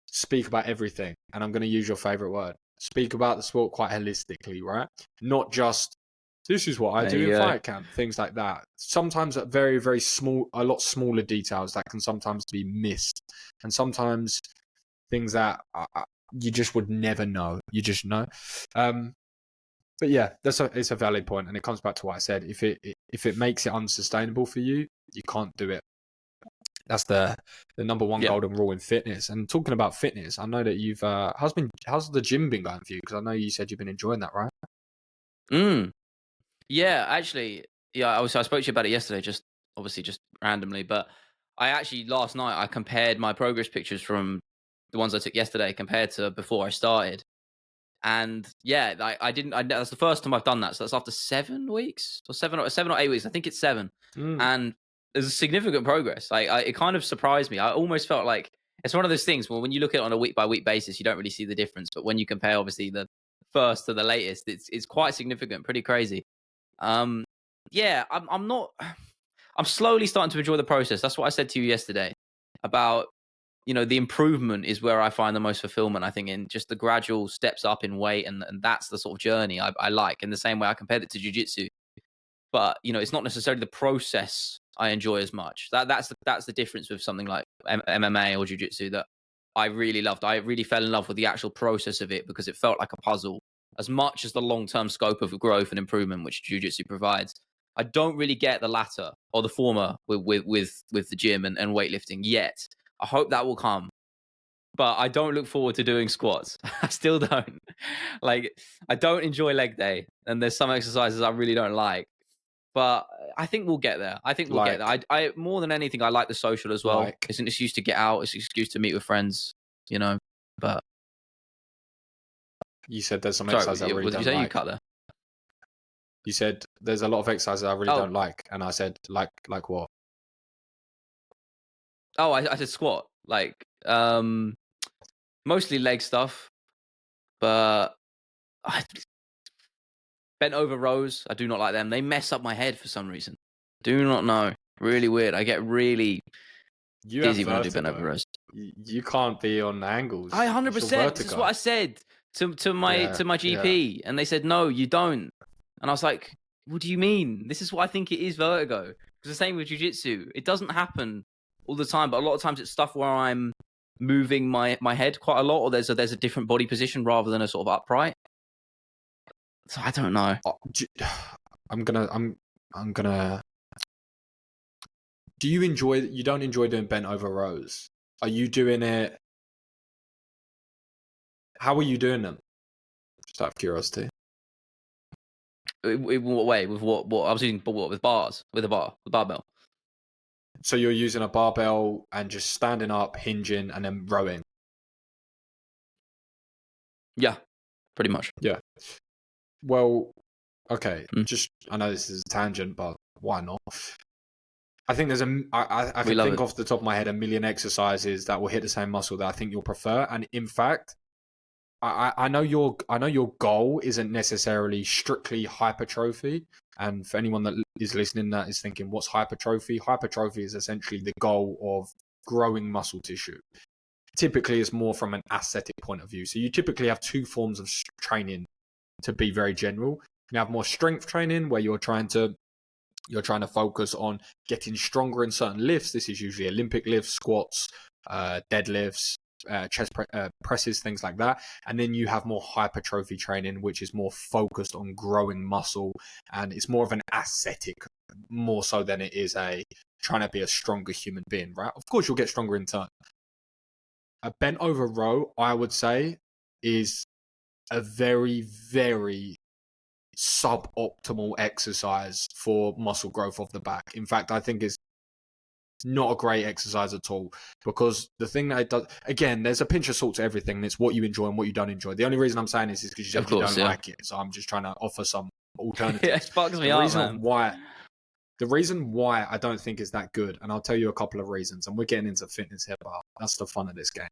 speak about everything. And I'm going to use your favorite word. Speak about the sport quite holistically, right? Not just, this is what I do in fight camp, things like that. Sometimes at very, very small, a lot smaller details that can sometimes be missed. And sometimes things that you just would never know. You just know. But yeah, it's a valid point, and it comes back to what I said. If it makes it unsustainable for you, you can't do it. That's the number one golden rule in fitness. And talking about fitness, I know that you've how's the gym been going for you? Because I know you said you've been enjoying that, right? Yeah, actually, I spoke to you about it yesterday, just randomly. But I actually last night I compared my progress pictures from the ones I took yesterday compared to before I started. And yeah, that's the first time I've done that. So that's after 7 weeks or 7 or 8 weeks. I think it's 7. And there's a significant progress. It kind of surprised me. I almost felt like it's one of those things where when you look at it on a week by week basis, you don't really see the difference. But when you compare, obviously, the first to the latest, it's quite significant, pretty crazy. Yeah, I'm slowly starting to enjoy the process. That's what I said to you yesterday about, the improvement is where I find the most fulfillment, I think, in just the gradual steps up in weight. And that's the sort of journey I like, in the same way I compared it to jiu-jitsu. But, it's not necessarily the process I enjoy as much. That's the difference with something like MMA or jiu-jitsu that I really loved. I really fell in love with the actual process of it because it felt like a puzzle as much as the long-term scope of growth and improvement which jiu-jitsu provides. I don't really get the latter or the former with the gym and weightlifting yet. I hope that will come. But I don't look forward to doing squats. I still don't. I don't enjoy leg day. And there's some exercises I really don't like. But I think we'll get there. Get there. I more than anything, I like the social as well. It's an excuse to get out. It's an excuse to meet with friends, But you said there's some exercises I really don't like. Did you say you cut there? You said there's a lot of exercises I really don't like. And I said, like what? Oh, I said squat. Mostly leg stuff. But bent over rows, I do not like them. They mess up my head for some reason. Do not know. Really weird. I get really dizzy when I do bent over rows. You can't be on angles. 100%. This is what I said to my GP, and they said no, you don't. And I was like, what do you mean? This is what I think it is, vertigo. Because the same with jiu-jitsu, it doesn't happen all the time, but a lot of times it's stuff where I'm moving my head quite a lot, or there's a different body position rather than a sort of upright. So I don't know. I'm gonna. Do you enjoy? You don't enjoy doing bent over rows? Are you doing it? How are you doing them? Just out of curiosity. In what way? With what? I was using with bars, with a barbell. So you're using a barbell and just standing up, hinging, and then rowing. Yeah, pretty much. Yeah. Well, okay. Just I know this is a tangent, but why not? I think there's I can think off the top of my head 1 million exercises that will hit the same muscle that I think you'll prefer. And in fact, I know your goal isn't necessarily strictly hypertrophy. And for anyone that is listening that is thinking, what's hypertrophy? Hypertrophy is essentially the goal of growing muscle tissue. Typically, it's more from an aesthetic point of view. So you typically have 2 forms of training, to be very general. You have more strength training where you're trying to focus on getting stronger in certain lifts. This is usually Olympic lifts, squats, deadlifts, chest presses, things like that. And then you have more hypertrophy training, which is more focused on growing muscle, and it's more of an aesthetic, more so than it is trying to be a stronger human being, right? Of course, you'll get stronger in turn. A bent over row, I would say, is a very, very suboptimal exercise for muscle growth off the back. In fact, I think it's not a great exercise at all, because the thing that it does, again, there's a pinch of salt to everything, and it's what you enjoy and what you don't enjoy. The only reason I'm saying this is because you said you don't like it, so I'm just trying to offer some alternatives. Yeah, it fucks me up, man. The reason why I don't think is that good, and I'll tell you a couple of reasons, and we're getting into fitness here, but that's the fun of this game.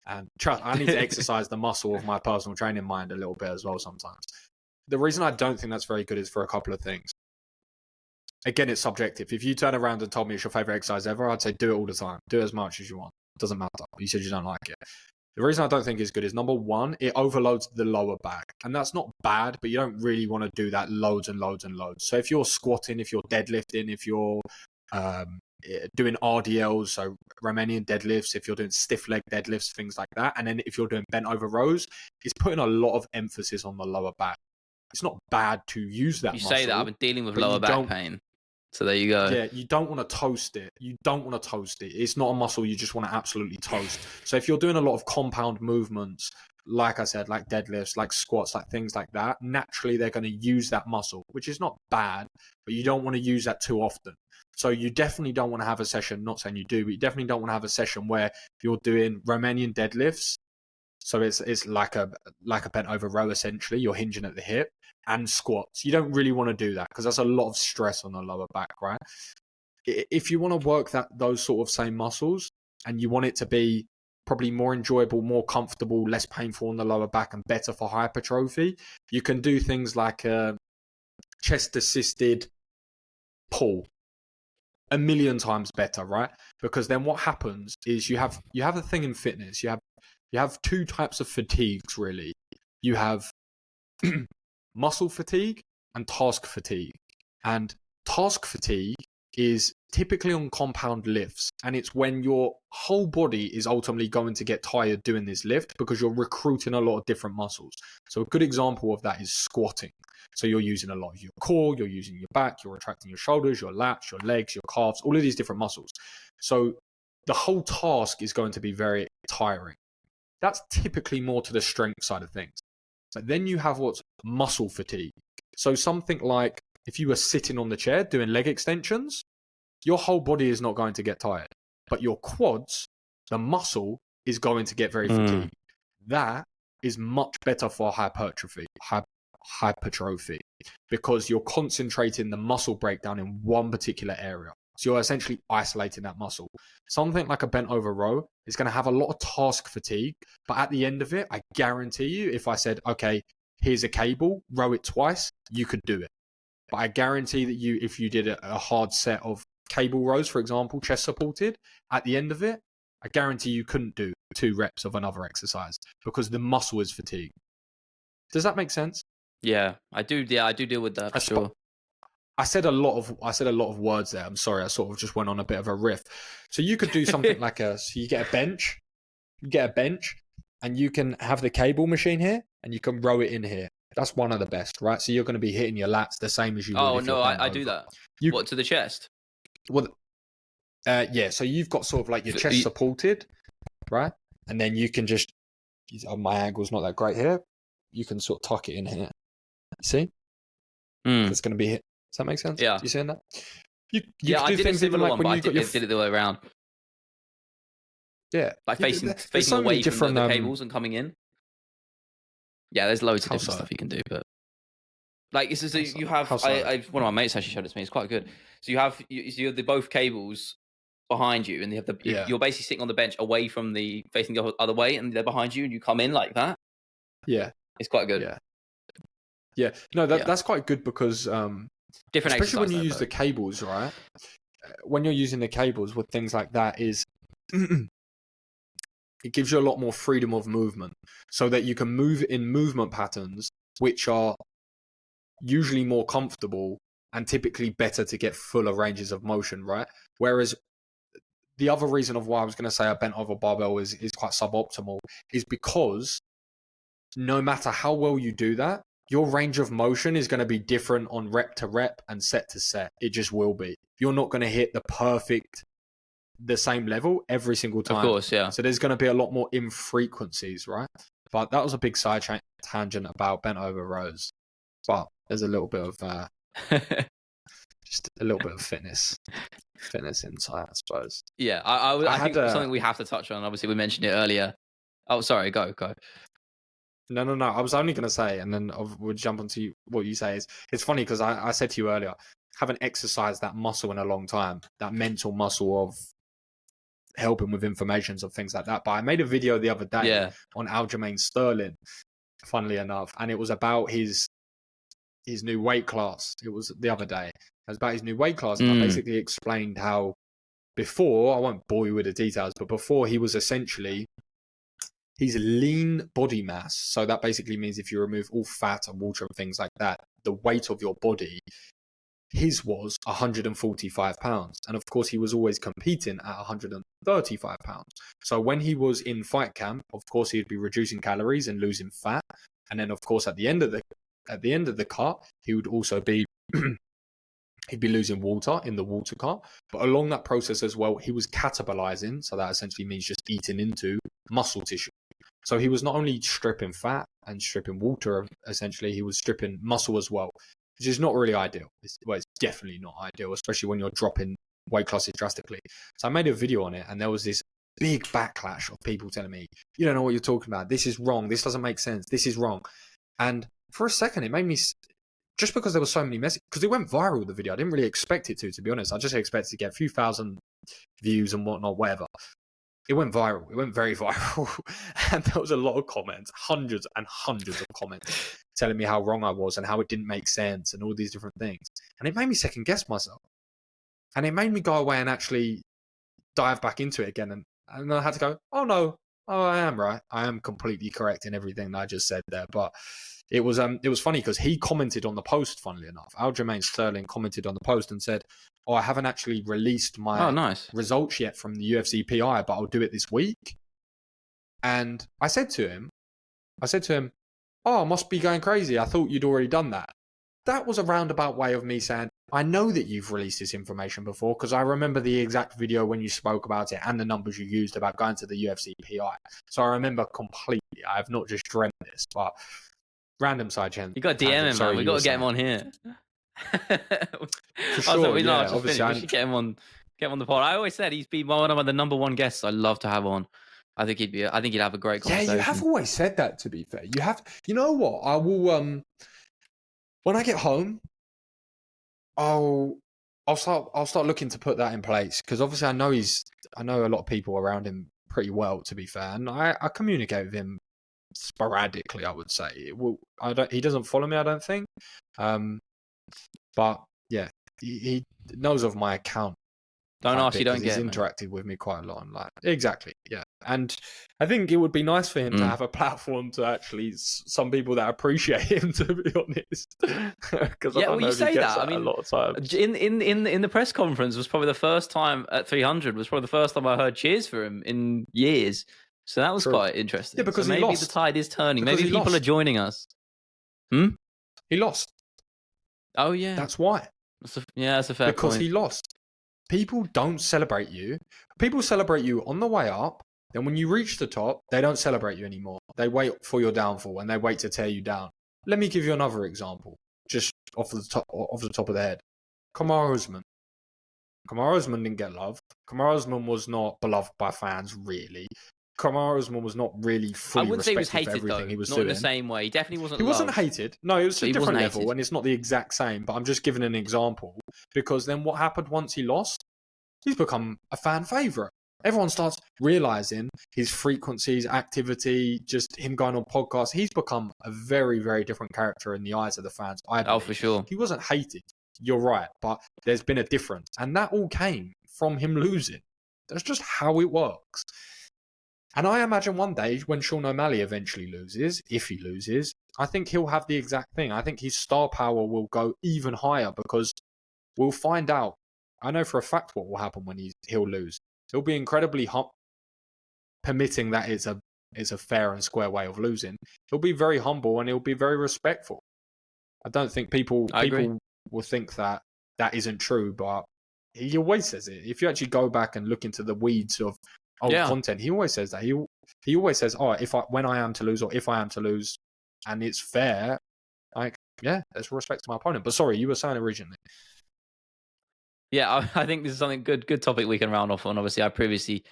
And trust, I need to exercise the muscle of my personal training mind a little bit as well sometimes. The reason I don't think that's very good is for a couple of things. Again, it's subjective. If you turn around and told me it's your favorite exercise ever, I'd say do it all the time. Do it as much as you want. It doesn't matter. You said you don't like it. The reason I don't think it's good is, number one, it overloads the lower back. And that's not bad, but you don't really want to do that loads and loads and loads. So if you're squatting, if you're deadlifting, if you're doing RDLs, so Romanian deadlifts, if you're doing stiff leg deadlifts, things like that, and then if you're doing bent over rows, it's putting a lot of emphasis on the lower back. It's not bad to use that muscle. You say that, I've been dealing with lower back pain. So there you go. Yeah, you don't want to toast it. It's not a muscle you just want to absolutely toast. So if you're doing a lot of compound movements, like I said, like deadlifts, like squats, like things like that, naturally they're going to use that muscle, which is not bad, but you don't want to use that too often. So you definitely don't want to have a session, not saying you do, but you definitely don't want to have a session where you're doing Romanian deadlifts. So it's like a bent over row, essentially. You're hinging at the hip, and squats. You don't really want to do that because that's a lot of stress on the lower back, right? If you want to work those sort of same muscles and you want it to be probably more enjoyable, more comfortable, less painful on the lower back and better for hypertrophy, you can do things like a chest-assisted pull. A million times better, right? Because then what happens is you have a thing in fitness. You have two types of fatigues, really. You have muscle fatigue and task fatigue. And task fatigue is typically on compound lifts. And it's when your whole body is ultimately going to get tired doing this lift because you're recruiting a lot of different muscles. So a good example of that is squatting. So you're using a lot of your core, you're using your back, you're retracting your shoulders, your lats, your legs, your calves, all of these different muscles. So the whole task is going to be very tiring. That's typically more to the strength side of things. But then you have what's muscle fatigue. So something like if you were sitting on the chair doing leg extensions, your whole body is not going to get tired. But your quads, the muscle, is going to get very fatigued. That is much better for hypertrophy because you're concentrating the muscle breakdown in one particular area. So you're essentially isolating that muscle. Something like a bent over row is going to have a lot of task fatigue, but at the end of it, I guarantee you, if I said, okay, here's a cable, row it twice, you could do it. But I guarantee that if you did a hard set of cable rows, for example, chest supported, at the end of it, I guarantee you couldn't do 2 reps of another exercise because the muscle is fatigued. Does that make sense? Yeah, I do. Yeah, I do deal with that for sure. I said a lot of words there. I'm sorry. I sort of just went on a bit of a riff. So you could do something like so you get a bench, and you can have the cable machine here, and you can row it in here. That's one of the best, right? So you're going to be hitting your lats the same as you would. Oh no, I do that. What, to the chest? Well, yeah. So you've got sort of like your chest supported, right? And then you can just, my angle's not that great here. You can sort of tuck it in here. See? It's going to be hit. Does that make sense? Yeah. You seeing that? Yeah, I did a similar one, but I did it the way around. Yeah. Like facing so away from the cables and coming in. Yeah, there's loads of different stuff you can do, but like this is you have. One of my mates actually showed it to me. It's quite good. So you have the both cables behind you, and you have you're basically sitting on the bench away from facing the other way, and they're behind you, and you come in like that. Yeah, it's quite good. Yeah. No, that's quite good because different, especially when you use the cables, right? When you're using the cables with things like that, is it gives you a lot more freedom of movement, so that you can move in movement patterns which are usually more comfortable and typically better to get fuller ranges of motion, right? Whereas the other reason of why I was going to say a bent over barbell is quite suboptimal is because no matter how well you do that, your range of motion is going to be different on rep to rep and set to set. It just will be. You're not going to hit the same level every single time. Of course, yeah. So there's going to be a lot more infrequencies, right? But that was a big side tangent about bent over rows. But there's a little bit of just a little bit of fitness insight, I suppose. Yeah, I think something we have to touch on. Obviously, we mentioned it earlier. Oh, sorry, go. No. I was only going to say, and then we'll jump onto what you say. It's funny because I said to you earlier, haven't exercised that muscle in a long time, that mental muscle of helping with informations of things like that. But I made a video the other day on Aljamain Sterling, funnily enough, and it was about his new weight class. It was the other day. It was about his new weight class, and I basically explained how before, I won't bore you with the details, but before he was essentially his lean body mass. So that basically means if you remove all fat and water and things like that, the weight of your body, his was 145 pounds. And of course, he was always competing at 135 pounds. So when he was in fight camp, of course, he'd be reducing calories and losing fat. And then, of course, at the end of the cut, he would also be he'd be losing water in the water cut. But along that process as well, he was catabolizing. So that essentially means just eating into muscle tissue. So he was not only stripping fat and stripping water, essentially, he was stripping muscle as well, which is not really ideal. It's definitely not ideal, especially when you're dropping weight classes drastically. So I made a video on it, and there was this big backlash of people telling me, you don't know what you're talking about. This is wrong. This doesn't make sense. This is wrong. And for a second, it made me, just because there were so many messages, because it went viral, the video. I didn't really expect it to be honest. I just expected to get a few thousand views and whatnot, whatever. It went viral. It went very viral. And there was a lot of comments, hundreds and hundreds of comments telling me how wrong I was and how it didn't make sense and all these different things. And it made me second guess myself. And it made me go away and actually dive back into it again. And I had to go, oh no, I am right. I am completely correct in everything that I just said there. But it was funny because he commented on the post, funnily enough. Aljamain Sterling commented on the post and said, oh, I haven't actually released my results yet from the UFC PI, but I'll do it this week. And I said to him, oh, I must be going crazy. I thought you'd already done that. That was a roundabout way of me saying, I know that you've released this information before because I remember the exact video when you spoke about it and the numbers you used about going to the UFC PI. So I remember completely. I have not just dreamt this, but random side chance. You got to DM him, man. We got to get him on here. For sure, obviously, we should get him on the pod. I always said he's been one of the number one guests I'd love to have on. I think he'd have a great conversation. Yeah, you have always said that, to be fair. You have, you know what? I will, when I get home, I'll start looking to put that in place because obviously I know a lot of people around him pretty well, to be fair, and I communicate with him sporadically, I would say. He doesn't follow me, I don't think, but yeah, he knows of my account. Don't ask, you don't get. He's interacted with me quite a lot, and exactly, yeah. And I think it would be nice for him to have a platform to actually some people that appreciate him, to be honest. Because you say that. I a mean, lot of times in the press conference was probably the first time at 300 was probably the first time I heard cheers for him in years. So that was quite interesting. Yeah, because maybe the tide is turning. Maybe people are joining us. He lost. Oh yeah, that's why. That's a fair point. Because he lost. People don't celebrate you. People celebrate you on the way up. Then when you reach the top, they don't celebrate you anymore. They wait for your downfall and they wait to tear you down. Let me give you another example, just off the top of the head. Kamaru Usman. Kamaru Usman didn't get love. Kamaru Usman was not beloved by fans, really. Kamaru Usman was not really fully respected for everything he was doing. Not in the same way. He definitely wasn't. He wasn't hated. No, it was a different level, hated. And it's not the exact same. But I'm just giving an example because then what happened once he lost? He's become a fan favorite. Everyone starts realizing his frequencies, activity, just him going on podcasts. He's become a very, very different character in the eyes of the fans. Oh, for sure. He wasn't hated. You're right, but there's been a difference, and that all came from him losing. That's just how it works. And I imagine one day when Sean O'Malley eventually loses, if he loses, I think he'll have the exact thing. I think his star power will go even higher because we'll find out. I know for a fact what will happen when he'll lose. He'll be incredibly permitting that it's a fair and square way of losing. He'll be very humble and he'll be very respectful. I don't think people will think that isn't true, but he always says it. If you actually go back and look into the weeds of old content, he always says that. He always says, "Oh, when I am to lose, or if I am to lose, and it's fair, there's respect to my opponent." But sorry, you were saying originally. Yeah, I think this is something good topic we can round off on. Obviously, I previously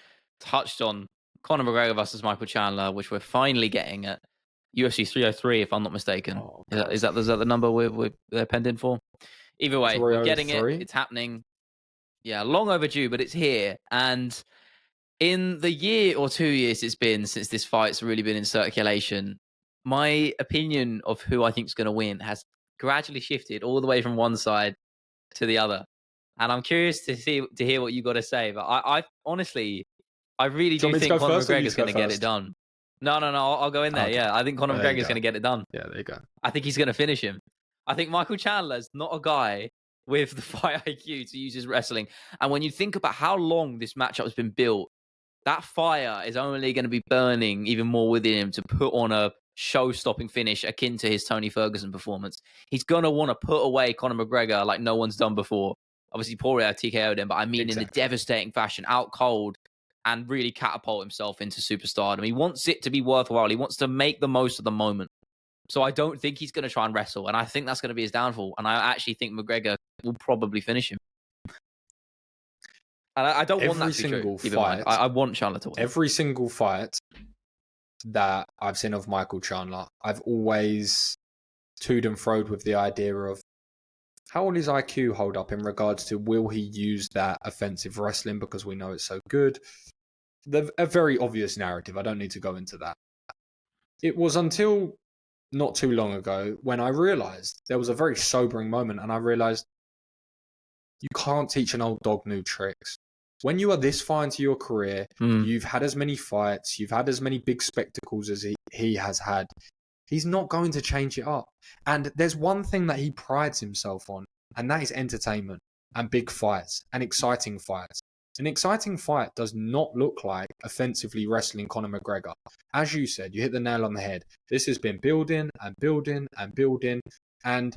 touched on Conor McGregor versus Michael Chandler, which we're finally getting at UFC 303, if I'm not mistaken. Oh, is that the number they're penned in for? Either way, we're getting it. 303. It's happening. Yeah, long overdue, but it's here. And in the year or 2 years it's been since this fight's really been in circulation, my opinion of who I think is going to win has gradually shifted all the way from one side to the other. And I'm curious to hear what you got to say. But I honestly, I really Do you do want me to think go Conor first or you McGregor's to go going to get it first? done. No, I'll go in there. Okay. Yeah, I think Conor There you McGregor's go. going to get it done. Yeah, there you go. I think he's going to finish him. I think Michael Chandler's not a guy with the fight IQ to use his wrestling. And when you think about how long this matchup has been built, that fire is only going to be burning even more within him to put on a show-stopping finish akin to his Tony Ferguson performance. He's going to want to put away Conor McGregor like no one's done before. Obviously, Poirier TKO'd him, but I mean in a devastating fashion, out cold, and really catapult himself into superstardom. He wants it to be worthwhile. He wants to make the most of the moment. So I don't think he's going to try and wrestle, and I think that's going to be his downfall. And I actually think McGregor will probably finish him. And I don't want that to be true. Keep in mind, I want Chandler to win. Every single fight that I've seen of Michael Chandler, I've always toed and froed with the idea of how will his IQ hold up in regards to will he use that offensive wrestling because we know it's so good. A very obvious narrative. I don't need to go into that. It was until not too long ago when I realized there was a very sobering moment, and I realized you can't teach an old dog new tricks. When you are this far into your career, you've had as many fights, you've had as many big spectacles as he has had. He's not going to change it up. And there's one thing that he prides himself on, and that is entertainment and big fights and exciting fights. An exciting fight does not look like offensively wrestling Conor McGregor. As you said, you hit the nail on the head. This has been building and building and building, and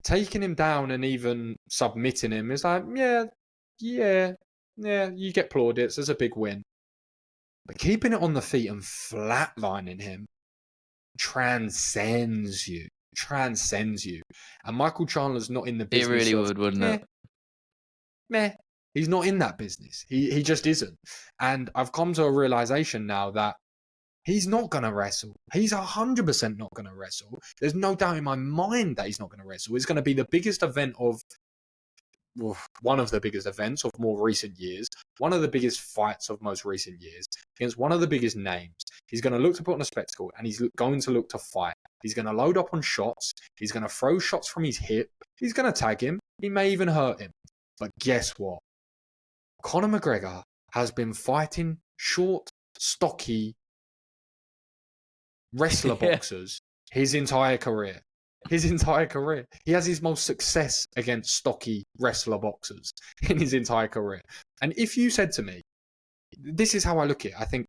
taking him down and even submitting him is like, yeah, you get plaudits. There's a big win. But keeping it on the feet and flatlining him transcends you. And Michael Chandler's not in the business. It really would, wouldn't it? He's not in that business. He just isn't. And I've come to a realization now that he's not going to wrestle. He's 100% not going to wrestle. There's no doubt in my mind that he's not going to wrestle. It's going to be the biggest event of, one of the biggest events of more recent years, one of the biggest fights of most recent years, against one of the biggest names. He's going to look to put on a spectacle, and he's going to look to fight. He's going to load up on shots. He's going to throw shots from his hip. He's going to tag him. He may even hurt him. But guess what? Conor McGregor has been fighting short, stocky wrestler boxers his entire career. He has his most success against stocky wrestler boxers in his entire career. And if you said to me, this is how I look at it, I think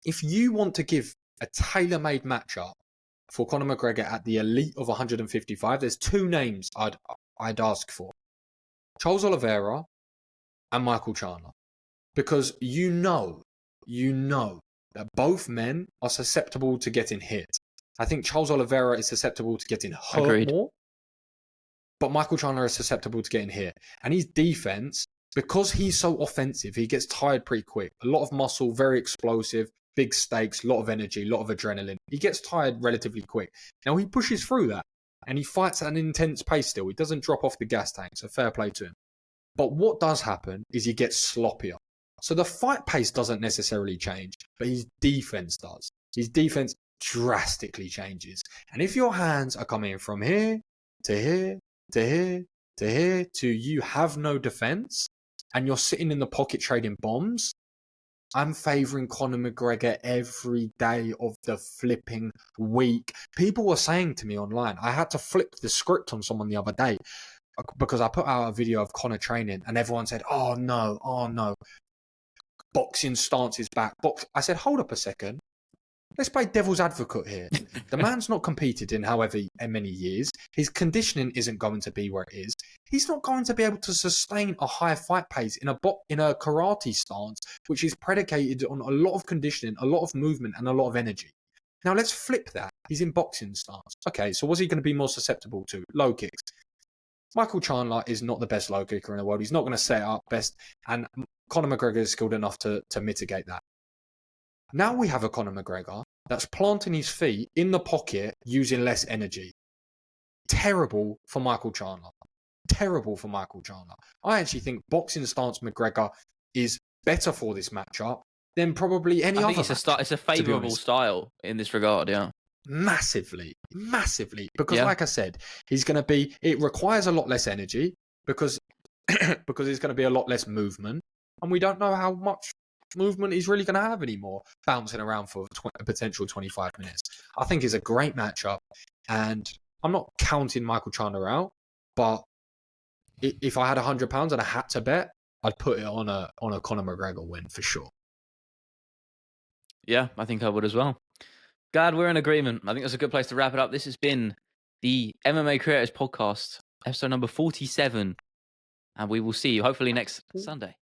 if you want to give a tailor-made matchup for Conor McGregor at the elite of 155, there's two names I'd ask for. Charles Oliveira and Michael Chandler. Because you know that both men are susceptible to getting hit. I think Charles Oliveira is susceptible to getting hurt more. But Michael Chandler is susceptible to getting hit. And his defense, because he's so offensive, he gets tired pretty quick. A lot of muscle, very explosive, big stakes, a lot of energy, a lot of adrenaline. He gets tired relatively quick. Now he pushes through that. And he fights at an intense pace still. He doesn't drop off the gas tank. So fair play to him. But what does happen is he gets sloppier. So the fight pace doesn't necessarily change, but his defense does. His defense drastically changes. And if your hands are coming from here to here to here to here to you have no defense and you're sitting in the pocket trading bombs, I'm favouring Conor McGregor every day of the flipping week. People were saying to me online, I had to flip the script on someone the other day because I put out a video of Conor training and everyone said, oh no. Boxing stance is back. I said, hold up a second. Let's play devil's advocate here. The man's not competed in however many years. His conditioning isn't going to be where it is. He's not going to be able to sustain a high fight pace in a karate stance, which is predicated on a lot of conditioning, a lot of movement, and a lot of energy. Now let's flip that. He's in boxing stance. Okay, so what's he going to be more susceptible to? Low kicks. Michael Chandler is not the best low kicker in the world. He's not going to set up best, and Conor McGregor is skilled enough to mitigate that. Now we have a Conor McGregor that's planting his feet in the pocket using less energy. terrible for Michael Chandler. Terrible for Michael Chandler. I actually think boxing stance McGregor is better for this matchup than probably any other. It's a favourable style in this regard, yeah. Massively. Because like I said, he's going to be. It requires a lot less energy because it's going to be a lot less movement, and we don't know how much movement he's really going to have anymore, bouncing around for a potential 25 minutes. I think it's a great matchup, and I'm not counting Michael Chandler out, but if I had £100 and I had to bet, I'd put it on a Conor McGregor win for sure. Yeah, I think I would as well. Glad we're in agreement. I think that's a good place to wrap it up. This has been the MMA Creators Podcast, episode number 47, and we will see you hopefully next Sunday.